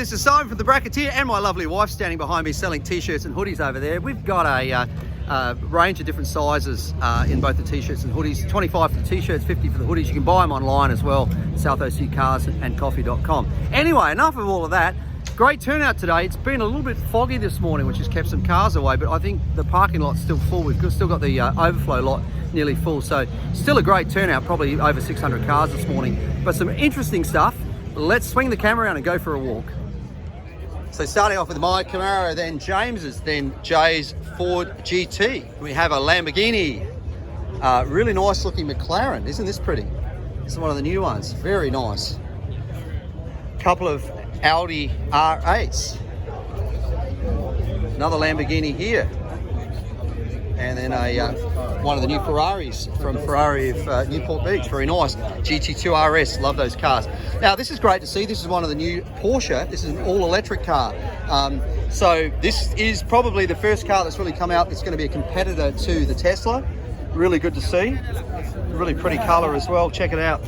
this is Simon from the Bracketeer and my lovely wife standing behind me selling t-shirts and hoodies over there. We've got a range of different sizes in both the t-shirts and hoodies. 25 for the t-shirts, 50 for the hoodies. You can buy them online as well, southoccarsandcoffee.com. Anyway, enough of all of that. Great turnout today. It's been a little bit foggy this morning, which has kept some cars away, but I think the parking lot's still full. We've still got the overflow lot nearly full, so still a great turnout, probably over 600 cars this morning. But some interesting stuff. Let's swing the camera around and go for a walk. So starting off with my Camaro, then James's, then Jay's Ford GT. We have a Lamborghini, really nice looking McLaren. Isn't this pretty? This is one of the new ones, very nice. Couple of Audi R8s. Another Lamborghini here. And then one of the new Ferraris from Ferrari of Newport Beach, very nice. GT2 RS, love those cars. Now this is great to see. This is one of the new Porsche. This is an all-electric car. So this is probably the first car that's really come out that's going to be a competitor to the Tesla. Really good to see. Really pretty color as well. Check it out.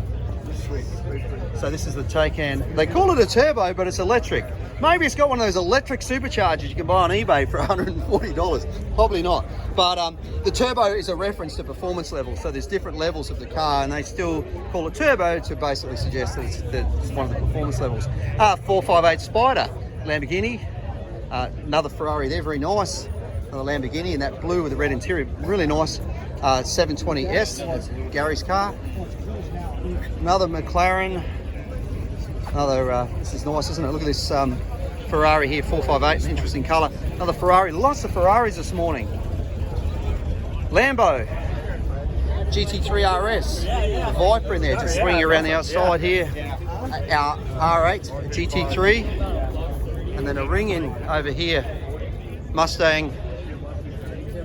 So this is the Taycan. They call it a turbo, but it's electric. Maybe it's got one of those electric superchargers you can buy on eBay for $140. Probably not. But the turbo is a reference to performance levels. So there's different levels of the car, and they still call it turbo to basically suggest that it's one of the performance levels. 458 Spider, Lamborghini. Another Ferrari there, very nice. Another Lamborghini in that blue with the red interior, really nice. 720S, that's Gary's car. Another McLaren. Another, this is nice, isn't it? Look at this Ferrari here, 458, it's an interesting colour. Another Ferrari, lots of Ferraris this morning. Lambo, GT3 RS, the Viper in there, just swinging around the outside here. Our R8, GT3, and then a ring in over here, Mustang,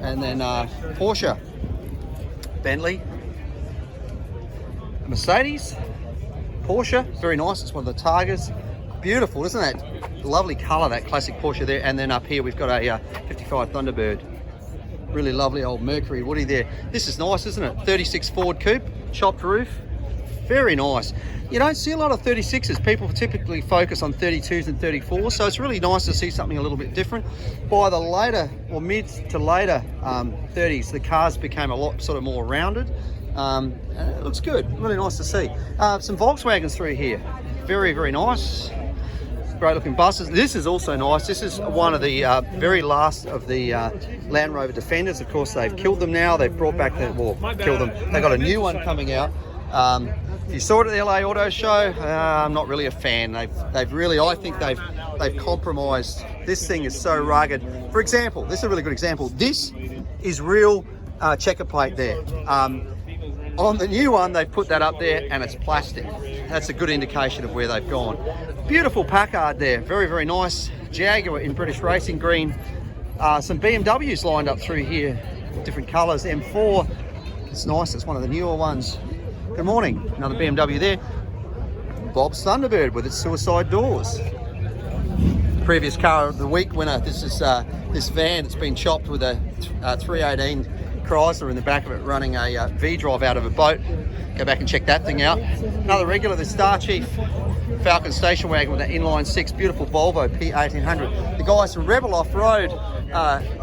and then Porsche, Bentley, Mercedes, Porsche, very nice. It's one of the Targas. Beautiful, isn't that? Lovely colour, that classic Porsche there. And then up here we've got a 55 Thunderbird. Really lovely old Mercury Woody there. This is nice, isn't it? 36 Ford Coupe, chopped roof. Very nice. You don't see a lot of 36s. People typically focus on 32s and 34s, so it's really nice to see something a little bit different. By the later, or mid to later 30s, the cars became a lot sort of more rounded. It looks good, really nice to see. Some Volkswagens through here, very, very nice. Great looking buses. This is also nice. This is one of the very last of the Land Rover Defenders. Of course, they've killed them now. They've brought back the, well, killed them. They've got a new one coming out. If you saw it at the LA Auto Show, I'm not really a fan. They've really, I think they've compromised. This thing is so rugged. For example, this is a really good example. This is real checker plate there. On the new one, they've put that up there and it's plastic. That's a good indication of where they've gone. Beautiful Packard there, very, very nice. Jaguar in British Racing Green. Some BMWs lined up through here, different colours. M4, it's nice, it's one of the newer ones. Good morning, another BMW there. Bob's Thunderbird with its suicide doors. Previous car of the week winner, this is this van that's been chopped with a 318 Chrysler in the back of it, running a V-drive out of a boat. Go back and check that thing out. Another regular, the Star Chief Falcon station wagon with an inline 6, beautiful Volvo P1800. The guys from Rebel Off-Road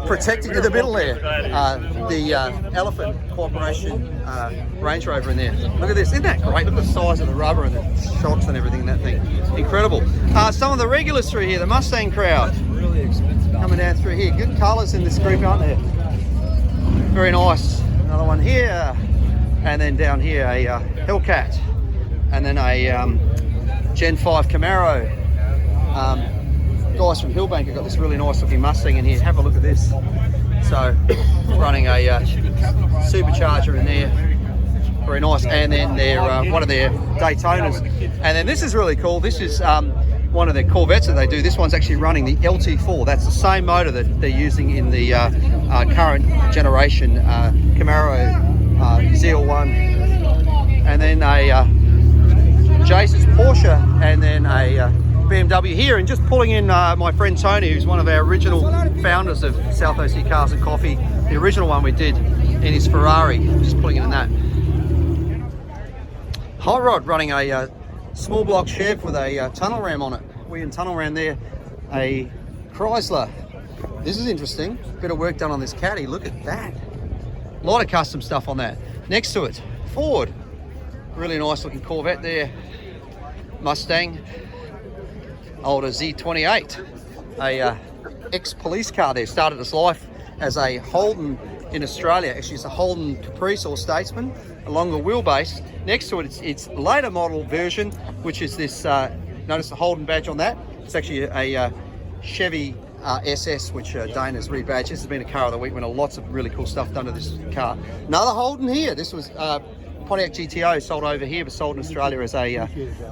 protecting in the middle there. The Elephant Corporation Range Rover in there. Look at this, isn't that great? Look at the size of the rubber and the shocks and everything in that thing. Incredible. Some of the regulars through here, the Mustang crowd. Coming down through here. Good colours in this group, aren't there? Very nice. Another one here, and then down here a Hellcat, and then a Gen 5 Camaro. Guys from Hillbank have got this really nice looking Mustang in here. Have a look at this. So running a supercharger in there. Very nice. And then they're one of their Daytonas. And then this is really cool. This is one of the Corvettes that they do. This one's actually running the LT4. That's the same motor that they're using in the current generation Camaro ZL1, and then a Jason's Porsche, and then a BMW here. And just pulling in my friend Tony, who's one of our original founders of South OC Cars and Coffee, the original one we did in his Ferrari. Just pulling in that. Hot Rod running a small block Chev with a tunnel ram on it. Wind Tunnel around there. A Chrysler. This is interesting. Bit of work done on this caddy. Look at that. A lot of custom stuff on that. Next to it, Ford. Really nice looking Corvette there. Mustang. Older Z28. A ex-police car there. Started its life as a Holden in Australia. Actually, it's a Holden Caprice or Statesman, a longer wheelbase. Next to it, it's later model version, which is this, notice the Holden badge on that. It's actually a Chevy SS, which Dane has rebadged. This has been a car of the week. Lots of really cool stuff done to this car. Another Holden here. This was Pontiac GTO, sold over here, but sold in Australia as a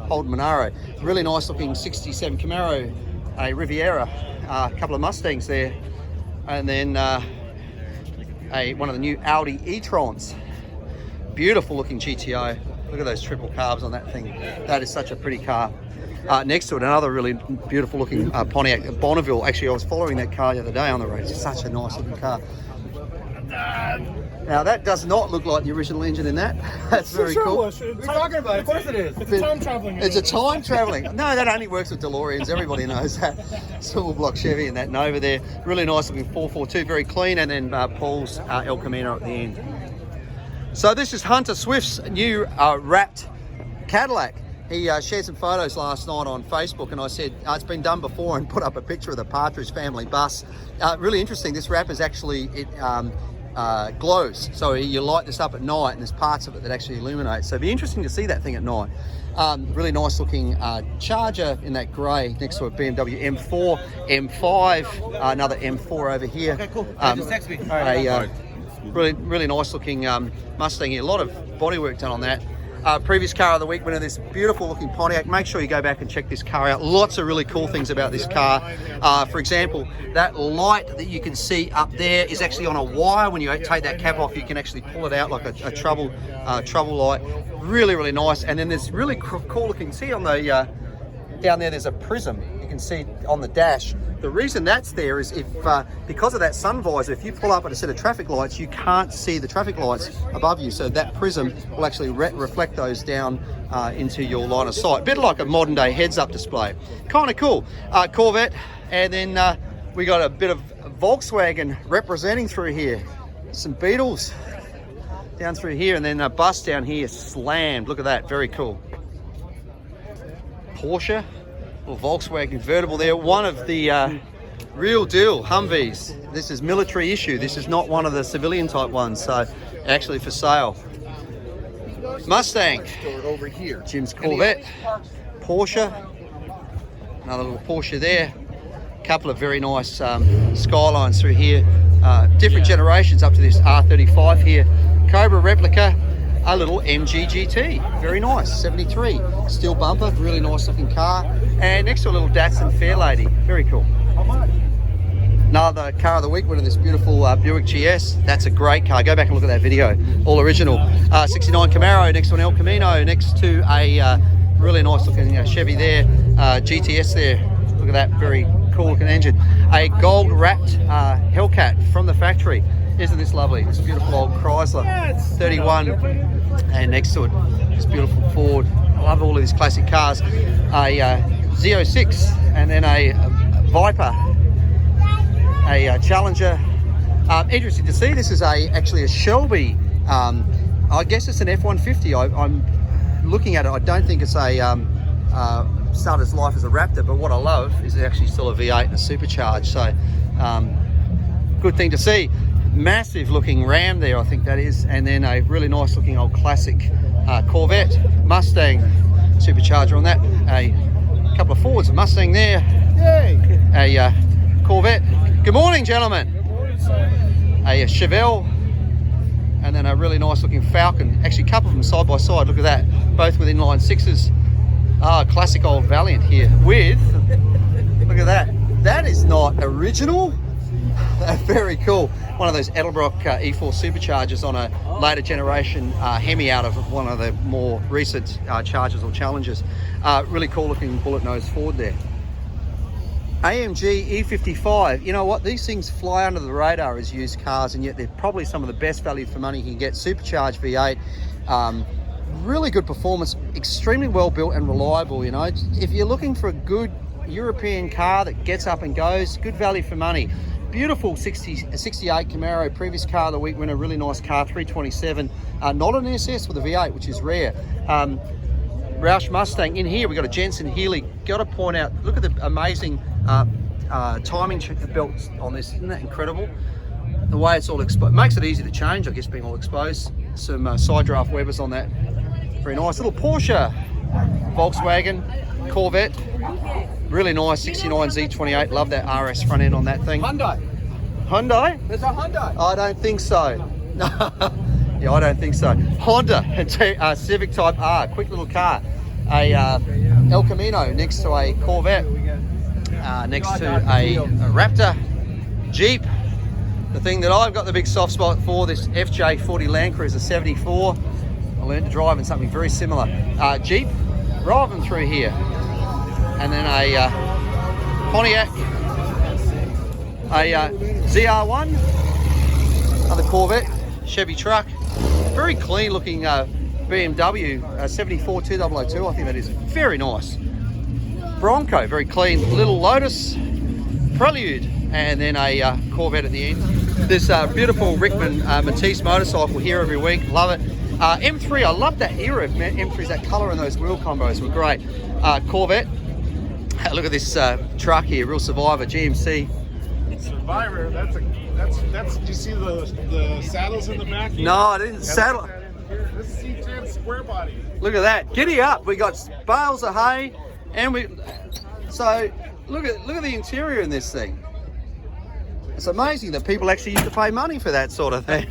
Holden Monaro. Really nice looking 67 Camaro, a Riviera, a couple of Mustangs there, and then one of the new Audi e-trons. Beautiful looking GTO. Look at those triple carbs on that thing. That is such a pretty car. Next to it, another really beautiful looking Pontiac Bonneville. Actually, I was following that car the other day on the road. It's such a nice looking car. Now that does not look like the original engine in that. That's very cool. What are you talking about? Of course it is. It's a time traveling. It's a time traveling. No, that only works with DeLoreans. Everybody knows that. Single block Chevy and that Nova there. Really nice looking 442, very clean. And then Paul's El Camino at the end. So this is Hunter Swift's new wrapped Cadillac. He shared some photos last night on Facebook, and I said it's been done before, and put up a picture of the Partridge Family bus. Really interesting. This wrap is actually glows, so you light this up at night, and there's parts of it that actually illuminate. So it'd be interesting to see that thing at night. Really nice looking Charger in that grey next to a BMW M4, M5, another M4 over here. Okay, cool. Just text me. Really nice looking Mustang here. A lot of bodywork done on that. Previous car of the week, winner, this beautiful looking Pontiac. Make sure you go back and check this car out. Lots of really cool things about this car. For example, that light that you can see up there is actually on a wire. When you take that cap off, you can actually pull it out like a trouble light. Really, really nice. And then there's really cool looking, see on the down there, there's a prism. You can see on the dash. The reason that's there is if because of that sun visor, if you pull up at a set of traffic lights, you can't see the traffic lights above you. So that prism will actually reflect those down into your line of sight. Bit like a modern day heads-up display. Kind of cool. Corvette, and then we got a bit of Volkswagen representing through here. Some Beetles down through here, and then a bus down here slammed. Look at that, very cool. Porsche. Volkswagen convertible there, one of the real deal Humvees. This is military issue. This is not one of the civilian type ones, so actually for sale. Mustang, over here. Jim's Corvette, Porsche, another little Porsche there. Couple of very nice Skylines through here. Different generations up to this R35 here. Cobra replica. A little MG GT, very nice, 73, steel bumper, really nice looking car, and next to a little Datsun Fairlady, very cool. Another car of the week, winner, this beautiful Buick GS. That's a great car. Go back and look at that video, all original. 69 Camaro, next to an El Camino, next to a really nice looking Chevy there, GTS there. Look at that, very cool looking engine. A gold wrapped Hellcat from the factory. Isn't this lovely? This beautiful old Chrysler 31, and next to it, this beautiful Ford. I love all of these classic cars. A Z06, and then a Viper, a Challenger. Interesting to see. This is actually a Shelby. I guess it's an F-150. I'm looking at it. I don't think it's a started its life as a Raptor, but what I love is it's actually still a V8 and a supercharged. So good thing to see. Massive looking Ram there, I think that is, and then a really nice looking old classic Corvette, Mustang, supercharger on that, a couple of Fords, a Mustang there, yay. A Corvette. Good morning, gentlemen. Good morning, sir. A Chevelle, and then a really nice looking Falcon. Actually, a couple of them side by side. Look at that, both with inline sixes. Classic old Valiant here with. Look at that. That is not original. Very cool. One of those Edelbrock E4 superchargers on a later generation Hemi out of one of the more recent Chargers or Challengers. Really cool looking bullet nose Ford there. AMG E55. You know what? These things fly under the radar as used cars, and yet they're probably some of the best value for money you can get. Supercharged V8. Really good performance. Extremely well built and reliable. You know, if you're looking for a good European car that gets up and goes. Good value for money. Beautiful 68 Camaro, previous car of the week winner, really nice car, 327. Not an SS with a V8, which is rare. Roush Mustang. In here, we've got a Jensen Healy. Got to point out, look at the amazing timing belts on this. Isn't that incredible? The way it's all exposed. Makes it easy to change, I guess, being all exposed. Some side draft Webers on that. Very nice. Little Porsche, Volkswagen, Corvette. Really nice 69 Z28. Love that RS front end on that thing. Hyundai. Hyundai? There's a Hyundai. I don't think so. Yeah, I don't think so. Honda Civic Type R, quick little car. A El Camino next to a Corvette. Next to a Raptor. Jeep. The thing that I've got the big soft spot for, this FJ40 Land Cruiser 74. I learned to drive in something very similar. Jeep, driving through here. And then a Pontiac, a ZR1, another Corvette, Chevy truck, very clean looking BMW 74 2002, I think that is, very nice. Bronco, very clean, little Lotus, Prelude, and then a Corvette at the end. This beautiful Rickman Matisse motorcycle here every week, love it. M3, I love that era of M3s, that colour and those wheel combos were great. Corvette. Look at this truck here, real survivor, GMC. Survivor, that's. Do you see the saddles in the back? No, I didn't. Saddle. This is C10 square body. Look at that. Giddy up. We got bales of hay, and so look at the interior in this thing. It's amazing that people actually used to pay money for that sort of thing.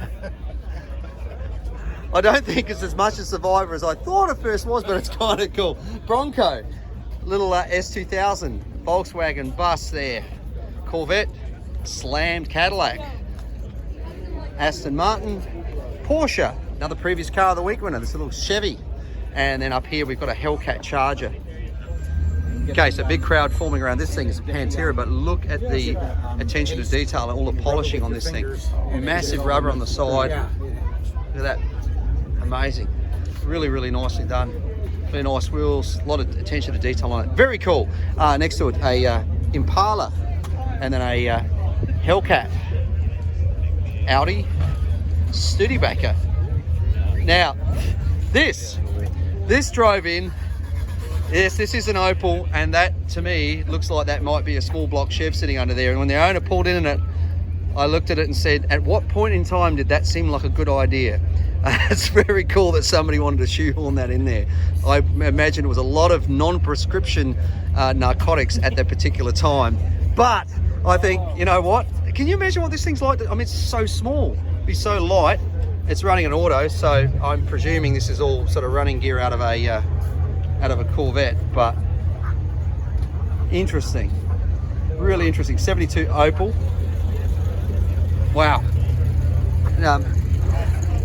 I don't think it's as much a Survivor as I thought it first was, but it's kind of cool. Bronco. Little S2000 Volkswagen bus there. Corvette, slammed Cadillac, Aston Martin, Porsche, another previous car of the week winner, this little Chevy, and then up here we've got a Hellcat Charger. Okay, so big crowd forming around this thing. Is a Pantera, but look at the attention to detail and all the polishing on this thing. Massive rubber on the side. Look at that, amazing. Really, really nicely done. Very nice wheels, a lot of attention to detail on it. Very cool. Next to it, a Impala, and then a Hellcat, Audi, Studebaker. Now, this drove in. Yes, this is an Opel, and that to me looks like that might be a small block Chev sitting under there. And when the owner pulled in it, I looked at it and said, at what point in time did that seem like a good idea? It's very cool that somebody wanted to shoehorn that in there. I imagine it was a lot of non-prescription narcotics at that particular time. But I think, you know what? Can you imagine what this thing's like? I mean, it's so small. It'd be so light. It's running an auto, so I'm presuming this is all sort of running gear out of a Corvette. But interesting, really interesting. 72 Opel. Wow.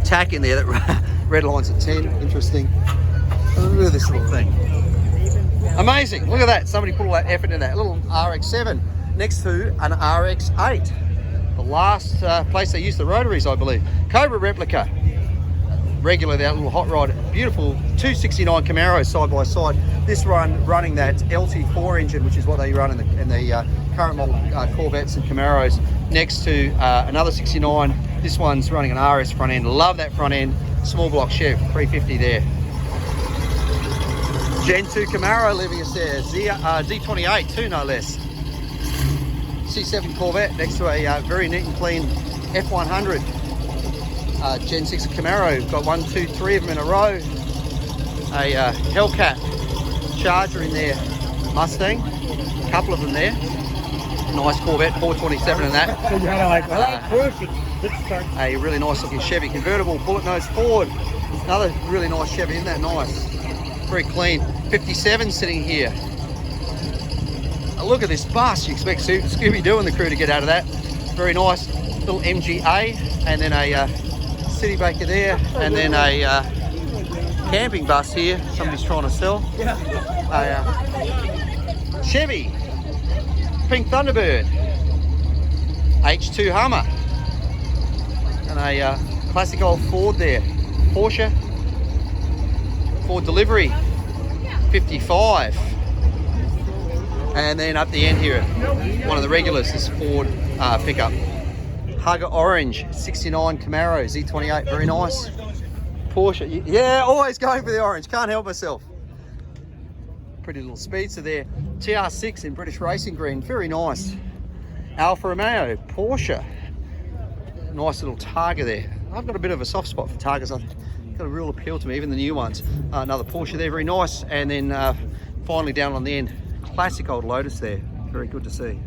Tack in there that red lines at 10. Interesting. Look at this little thing. Amazing. Look at that. Somebody put all that effort into that. A little RX-7 next to an RX-8. The last place they used the rotaries, I believe. Cobra replica. Regular, that little hot rod. Beautiful 269 Camaros side by side. This one running that LT4 engine, which is what they run in the current model Corvettes and Camaros. Next to another 69. This one's running an RS front end. Love that front end. Small block Chev, 350 there. Gen 2 Camaro leaving us there. Z28 too, no less. C7 Corvette next to a very neat and clean F100. Gen 6 Camaro. Got 1, 2, 3 of them in a row. A Hellcat Charger in there. Mustang. A couple of them there. Nice Corvette, 427 in that. A really nice looking Chevy convertible, bullet nose Ford. Another really nice Chevy, isn't that nice? Very clean. 57 sitting here. Look at this bus. You expect Scooby-Doo and the crew to get out of that. Very nice. Little MGA, and then a City Baker there, and then a camping bus here. Somebody's trying to sell. A Chevy. Pink Thunderbird, H2 Hummer, and a classic old Ford there. Porsche, Ford Delivery, 55. And then up the end here, one of the regulars, this Ford pickup. Hugger Orange, 69 Camaro, Z28, very nice. Porsche, yeah, always going for the orange, can't help myself. Pretty little speedster there. TR6 in British Racing Green, very nice. Alfa Romeo, Porsche. Nice little Targa there. I've got a bit of a soft spot for Targas. I've got a real appeal to me, even the new ones. Another Porsche there, very nice. And then finally down on the end, classic old Lotus there. Very good to see.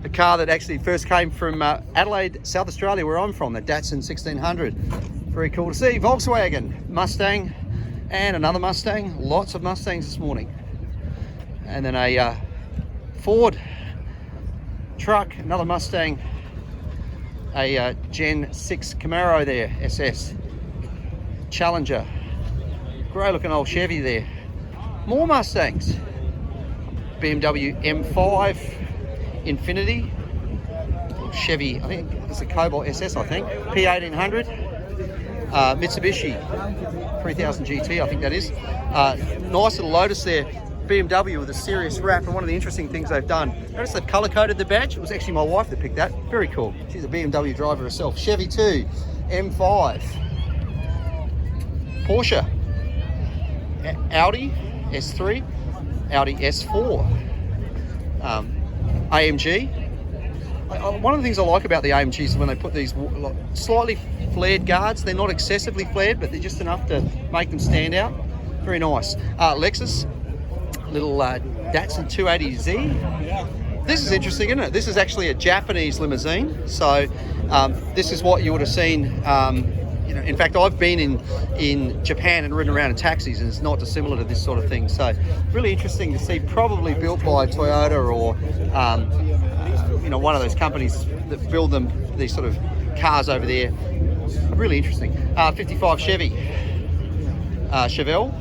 A car that actually first came from Adelaide, South Australia, where I'm from, the Datsun 1600. Very cool to see. Volkswagen, Mustang, and another Mustang. Lots of Mustangs this morning. And then a Ford truck, another Mustang, a Gen 6 Camaro there, SS. Challenger. Great looking old Chevy there. More Mustangs. BMW M5, Infinity, Chevy, I think it's a Cobalt SS, I think, P1800, Mitsubishi 3000 GT, I think that is. Nice little Lotus there, BMW with a serious wrap, and one of the interesting things they've done, notice they've colour-coded the badge. It was actually my wife that picked that, very cool. She's a BMW driver herself. Chevy 2, M5, Porsche, Audi S3, Audi S4, AMG. One of the things I like about the AMGs is when they put these slightly flared guards. They're not excessively flared, but they're just enough to make them stand out. Very nice. Lexus, little Datsun 280Z. This is interesting, isn't it? This is actually a Japanese limousine. So this is what you would have seen. You know, in fact, I've been in Japan and ridden around in taxis, and it's not dissimilar to this sort of thing. So really interesting to see, probably built by Toyota or you know, one of those companies that build them, these sort of cars over there. Really interesting. 55 Chevy, Chevelle.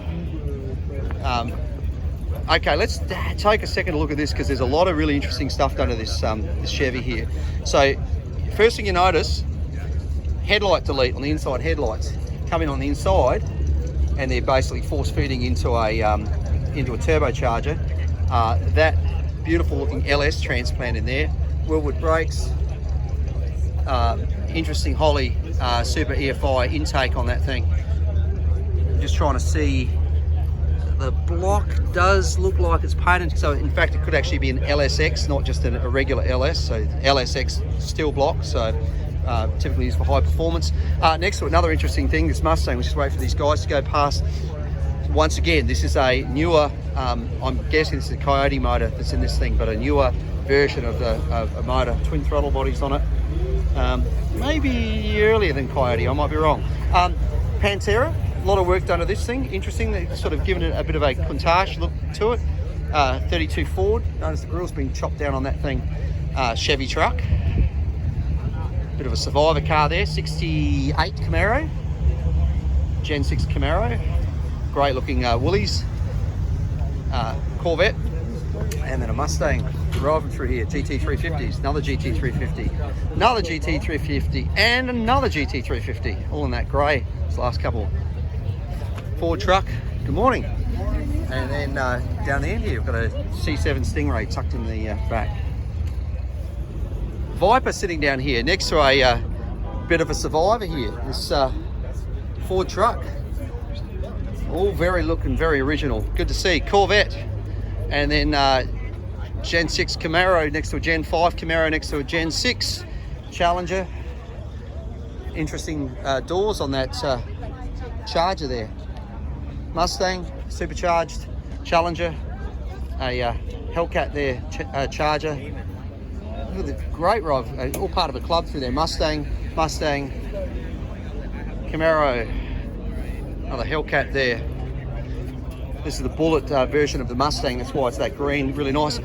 Okay, let's take a second to look at this, because there's a lot of really interesting stuff done to this this Chevy here. So first thing you notice, headlight delete on the inside headlights. Come in on the inside, and they're basically force feeding into a turbocharger. That beautiful looking LS transplant in there. Wellwood brakes. Interesting Holley Super EFI intake on that thing. Just trying to see. The block does look like it's painted, so in fact it could actually be an LSX, not just a regular LS. So LSX steel block. So. Typically used for high performance. Next to another interesting thing, this Mustang, we'll just wait for these guys to go past. Once again, this is a newer, I'm guessing this is a Coyote motor that's in this thing, but a newer version of a motor, twin throttle bodies on it. Maybe earlier than Coyote, I might be wrong. Pantera, a lot of work done to this thing. Interesting, they've sort of given it a bit of a Countach look to it. 32 Ford, notice the grill's been chopped down on that thing. Chevy truck. Bit of a survivor car there, 68 Camaro, Gen 6 Camaro, great looking woolies, Corvette, and then a Mustang driving through here, GT350s, another GT350, another GT350, and another GT350, all in that grey, this last couple. Ford truck, good morning. And then down the end here, we've got a C7 Stingray tucked in the back. Viper sitting down here next to a bit of a survivor here, this Ford truck. All looking very original, good to see. Corvette, and then Gen 6 Camaro next to a Gen 5 Camaro next to a Gen 6 Challenger. Interesting doors on that Charger there. Mustang, supercharged, Challenger, a Hellcat there, Charger. Look at the great ride, all part of a club through there. Mustang, Camaro, another Hellcat there. This is the bullet version of the Mustang, that's why it's that green, really nice.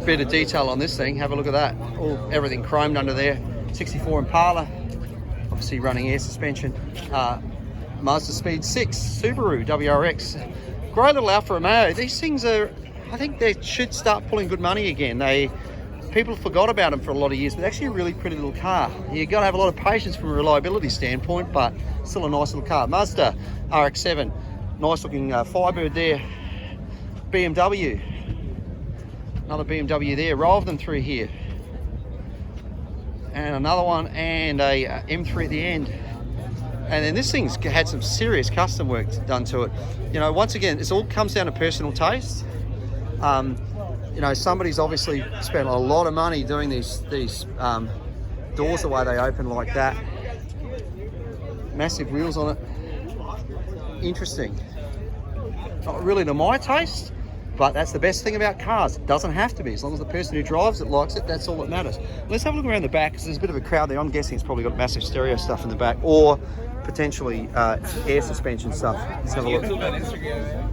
Bit of detail on this thing, have a look at that. Everything chromed under there. 64 Impala, obviously running air suspension. Mazda Speed 6, Subaru WRX. Great little Alfa Romeo. These things are, I think they should start pulling good money again. People forgot about them for a lot of years, but actually a really pretty little car. You've got to have a lot of patience from a reliability standpoint, but still a nice little car. Mazda RX-7, nice looking Firebird there. BMW, Another BMW there, row of them through here. And another one, and a M3 at the end. And then this thing's had some serious custom work done to it. You know, once again, it all comes down to personal taste. You know, somebody's obviously spent a lot of money doing these doors the way they open like that. Massive wheels on it. Interesting. Not really to my taste, but that's the best thing about cars. It doesn't have to be. As long as the person who drives it likes it, that's all that matters. Let's have a look around the back, because there's a bit of a crowd there. I'm guessing it's probably got massive stereo stuff in the back, or potentially air suspension stuff. Let's have a look.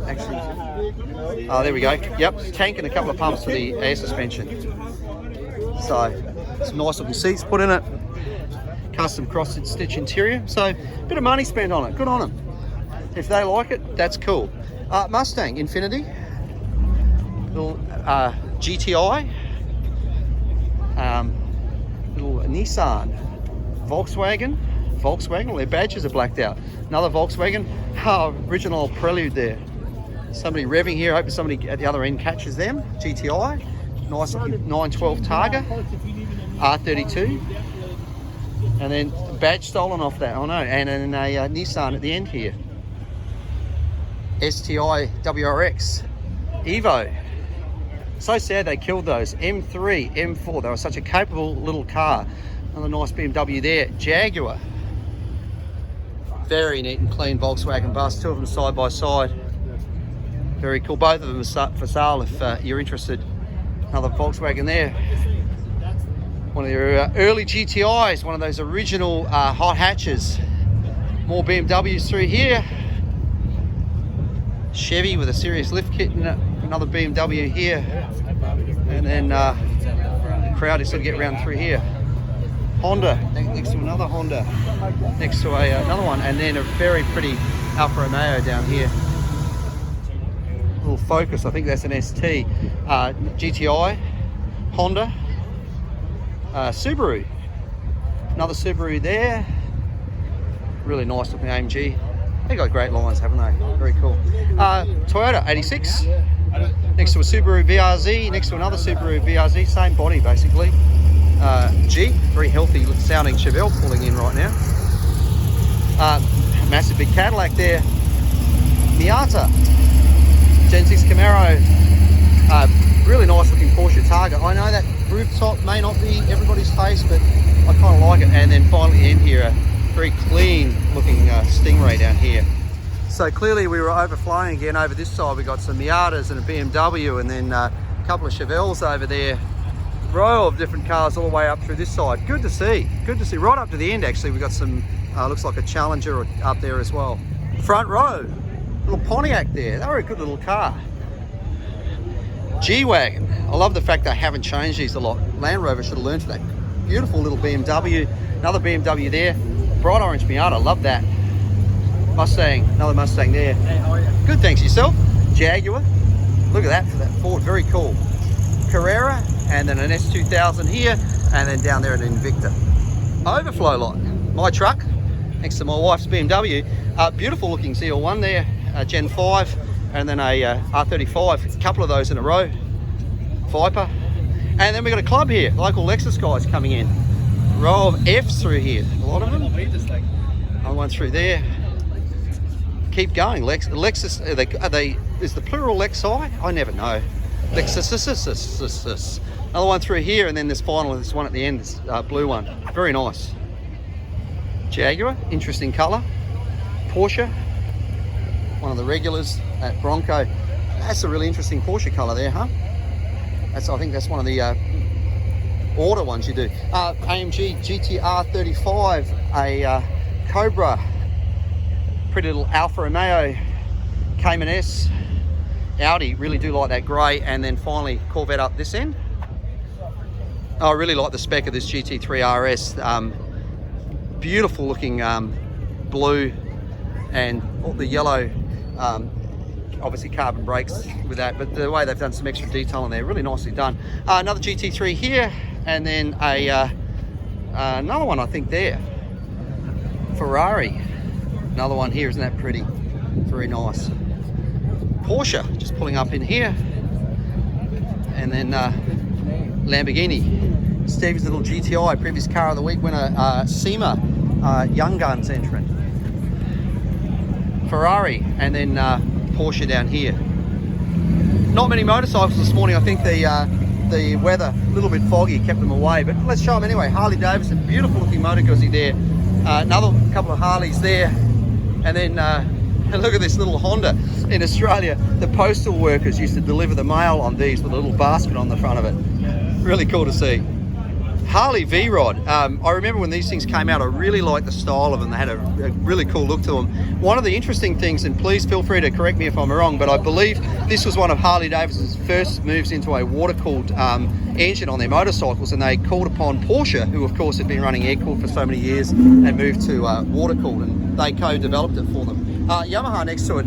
Actually, oh, there we go. Yep, tank and a couple of pumps for the air suspension. So, some nice looking seats put in it. Custom cross-stitch interior. So, a bit of money spent on it. Good on them. If they like it, that's cool. Mustang Infinity. Little GTI. Little Nissan. Volkswagen, their badges are blacked out. Another Volkswagen. Original Prelude there. Somebody revving here. Hoping somebody at the other end catches them. GTI. Nice looking 912 Targa. R32. And then badge stolen off that. Oh no. And then a Nissan at the end here. STI WRX. Evo. So sad they killed those. M3, M4. They were such a capable little car. Another nice BMW there. Jaguar. Very neat and clean Volkswagen bus. Two of them side by side. Very cool. Both of them are for sale if you're interested. Another Volkswagen there. One of their early GTIs. One of those original hot hatches. More BMWs through here. Chevy with a serious lift kit and another BMW here. And then the crowd is going to get around through here. Honda, next to another Honda, next to another one, and then a very pretty Alfa Romeo down here. Little Focus, I think that's an ST. GTI, Honda, Subaru, another Subaru there. Really nice looking AMG. They got great lines, haven't they? Very cool. Toyota 86, next to a Subaru VRZ, next to another Subaru VRZ, same body basically. Jeep, very healthy sounding Chevelle pulling in right now. Massive big Cadillac there. Miata, Gen 6 Camaro, really nice looking Porsche Targa. I know that rooftop may not be everybody's taste, but I kind of like it. And then finally in here, a very clean looking Stingray down here. So clearly we were overflowing again over this side. We got some Miatas and a BMW, and then a couple of Chevelles over there. Row of different cars all the way up through this side. Good to see. Good to see. Right up to the end actually, we got some looks like a Challenger up there as well. Front row, little Pontiac there. They were a good little car. G-Wagon. I love the fact they haven't changed these a lot. Land Rover should have learned from that. Beautiful little BMW. Another BMW there. Bright orange Miata. Love that. Mustang. Another Mustang there. Hey, how are you? Good, thanks. Yourself? Jaguar. Look at that for that Ford. Very cool. Carrera. And then an S2000 here, and then down there an Invicta. Overflow lot. My truck, next to my wife's BMW. Beautiful looking ZL1 there, Gen 5, and then a R35, a couple of those in a row. Viper. And then we got a club here, local Lexus guys coming in. Row of Fs through here, a lot of them. Another one through there. Keep going, Lexus, is the plural Lexi? I never know. Lexus. Another one through here, and then this one at the end, this blue one. Very nice. Jaguar, interesting colour. Porsche, one of the regulars at Bronco. That's a really interesting Porsche colour there, huh? I think that's one of the order ones you do. AMG GTR 35, a Cobra, pretty little Alfa Romeo, Cayman S. Audi, really do like that grey, and then finally Corvette up this end. I really like the spec of this GT3 RS. Beautiful looking blue and all the yellow, obviously carbon brakes with that, but the way they've done some extra detail in there, really nicely done. Another GT3 here, and then another one I think there. Ferrari, another one here, isn't that pretty? Very nice. Porsche, just pulling up in here. and then Lamborghini. Stevie's little GTI, previous car of the week winner, SEMA Young Guns entrant. Ferrari, and then Porsche down here. Not many motorcycles this morning. I think the weather a little bit foggy kept them away, but let's show them anyway. Harley Davidson, beautiful looking motor guzzi there. Another couple of Harleys there, and then and look at this little Honda. In Australia, the postal workers used to deliver the mail on these with a little basket on the front of it. Really cool to see. Harley V-Rod. I remember when these things came out, I really liked the style of them. They had a really cool look to them. One of the interesting things, and please feel free to correct me if I'm wrong, but I believe this was one of Harley Davidson's first moves into a water-cooled engine on their motorcycles, and they called upon Porsche, who of course had been running air-cooled for so many years, and moved to water-cooled, and they co-developed it for them. Yamaha next to it,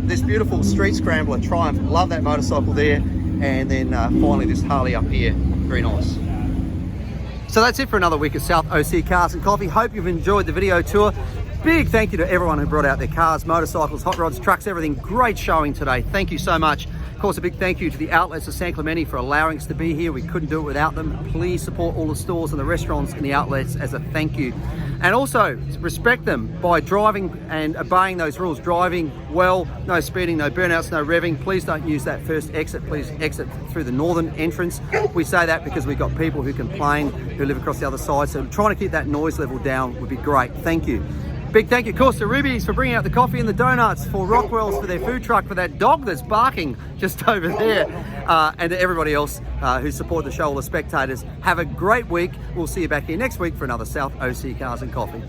this beautiful street scrambler Triumph. Love that motorcycle there. And then finally this Harley up here. Very nice. So that's it for another week of South OC Cars and Coffee. Hope you've enjoyed the video tour. Big thank you to everyone who brought out their cars, motorcycles, hot rods, trucks, everything. Great showing today. Thank you so much. Of course, a big thank you to the outlets of San Clemente for allowing us to be here. We couldn't do it without them. Please support all the stores and the restaurants and the outlets as a thank you. And also respect them by driving and obeying those rules. Driving well, no speeding, no burnouts, no revving. Please don't use that first exit. Please exit through the northern entrance. We say that because we've got people who complain, who live across the other side. So trying to keep that noise level down would be great. Thank you. Big thank you, of course, to Ruby's for bringing out the coffee and the donuts, for Rockwell's for their food truck, for that dog that's barking just over there, and to everybody else who support the show, all the spectators. Have a great week. We'll see you back here next week for another South OC Cars and Coffee.